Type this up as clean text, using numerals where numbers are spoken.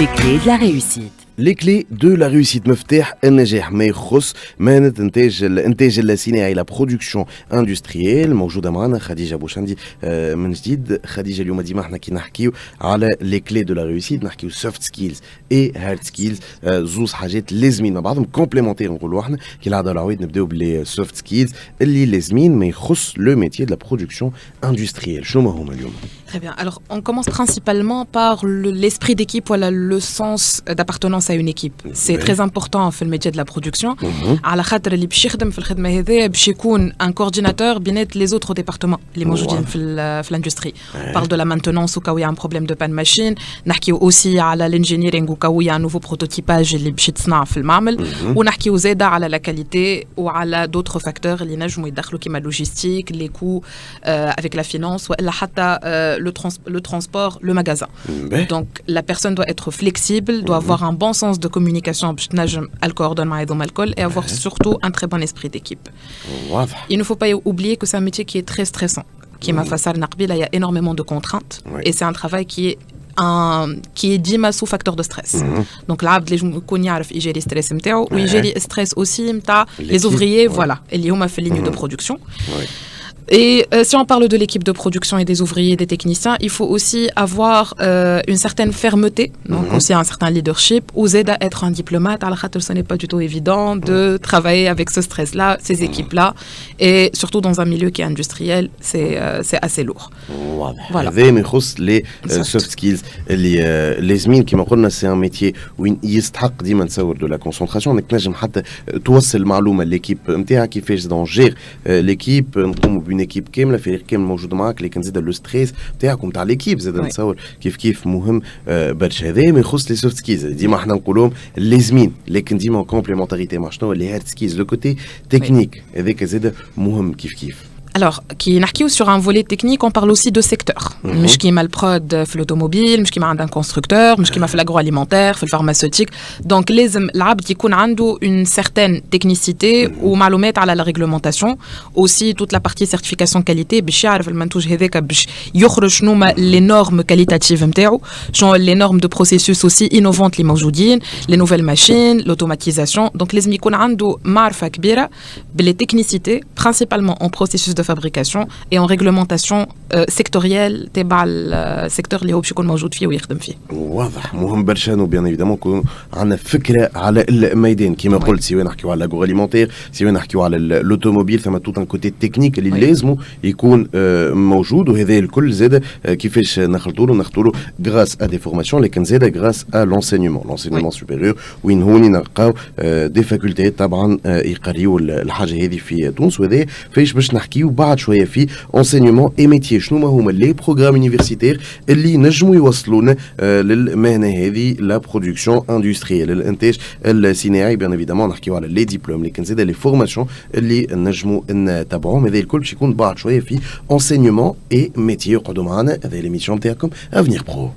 Les clés de la réussite. Les clés de la réussite مفتاح النجاح ما يخص مهنة الإنتاج الصناعي la production industrielle موجودة معنا خديجة بوشندي من جديد. خديجة اليوم ديما احنا كي نحكيو على les clés de la réussite نحكيو soft skills et hard skills زوز حاجات لازمين مع بعضهم كومبليمونتير نقولوا احنا كي العادة العويد نبداو باللي soft skills اللي لازمين ما يخص le métier de la production industrielle. شنو هما اليوم؟ Très bien. Alors, on commence principalement par l'esprit d'équipe, voilà, le sens d'appartenance à une équipe. C'est très important dans le métier de la production. على خاطر اللي باش يخدم في الخدمة هذه باش يكون un coordinateur بينات les autres départements اللي موجودين في l'industrie. On parle de la maintenance au cas où il y a un problème de panne machine. نحكيو aussi على l'engineering au cas où il y a un nouveau prototypage اللي باش يتصنع في المعمل. ونحكيو زاده على la qualité وعلى d'autres facteurs اللي نجموا يدخلوا كيما logistique, les coûts avec la finance ولا حتى le transport, le magasin. Donc, la personne doit être flexible, doit avoir un bon sens de communication et avoir surtout un très bon esprit d'équipe. Il ne faut pas oublier que c'est un métier qui est très stressant. Il y a énormément de contraintes et c'est un travail qui est dima sous facteur de stress. Donc l'abd les يكون يعرف يجري stress نتاعو ويجري stress aussi نتاع les ouvriers voilà اللي هما في ligne de production. Et si on parle de l'équipe de production et des ouvriers, des techniciens, il faut aussi avoir une certaine fermeté, donc aussi un certain leadership, oser être un diplomate. Alors, ce n'est pas du tout évident de travailler avec ce stress-là, ces équipes-là, et surtout dans un milieu qui est industriel, c'est assez lourd. Voilà. Les soft skills, les mines qui m'ont c'est un métier où il يستحق ديما تصور de la concentration. انك تنجم حتى توصل المعلومة للإيكيب نتاعك كيفاش دونجير l'équipe نقوموا بين ايكيب كامله فريق كامل موجود معاك لكن زاد لو ستريس تاعكم تاع ليكيب زاد نتصور كيف مهم برشا. هذا ما يخص لي سوفت سكيلز ديما احنا نقولوهم لازمين لكن ديما كومبليمونتاريتي مع شنو لي هارد سكيلز لو كوتي تكنيك هذاك زاد مهم كيف. Alors, qui نحكيو sur un volet technique, on parle aussi de secteur. مش كيما البرود في l'automobile, مش كيما عند un constructeur, مش كيما في l'agroalimentaire, في الفارماسيوتيك. Donc, لازم العبد يكون عنده une certaine technicité ومعلومات على la réglementation. Aussi, toute la partie certification qualité, باش يعرف المنتوج هذاك باش يخرج شنو هما les normes qualitatives نتاعو, genre les normes de processus aussi innovantes اللي موجودين, les nouvelles machines, l'automatisation. Donc, لازم يكون عنده معرفة كبيرة باللي technicité, principalement en processus de fabrication et en réglementation sectorielle تبع السيكتور اللي هو باش يكون موجود فيه ويخدم فيه. واضح مهم برشا وبيان ايفيدامون يكون عندنا فكره على الميدان كما قلت سواء نحكيو على الاغرواليمونتير سواء نحكيو على الاوتوموبيل ثم توت ان كوتي تكنيك اللي لازمه يكون موجود وهذا الكل زاد كيفاش نخلطوا له غراس ا دي فورماسيون لكن زاد غراس ا لونسينيومون سوبيريور وين هوني نلقاو دي فاكولتيات طبعا يقريوا الحاجه هذه في تونس وهذا فاش باش نحكيو بعد شويه في enseignement et métier. شنو هما لي بروغرام يونيفرسيتير اللي نجموا يوصلونا للمهنه هذه لا برودكسيون اندستريال الانتاج الصناعي بيان ايفيدامون نحكيو على لي ديبلوم لكن زاد لي فورماسيون اللي نجموا نتابعوهم هذا الكل باش يكون بعد شويه في enseignement et métier. قعدوا معنا هذه ليميسيون تاعكم افنير برو.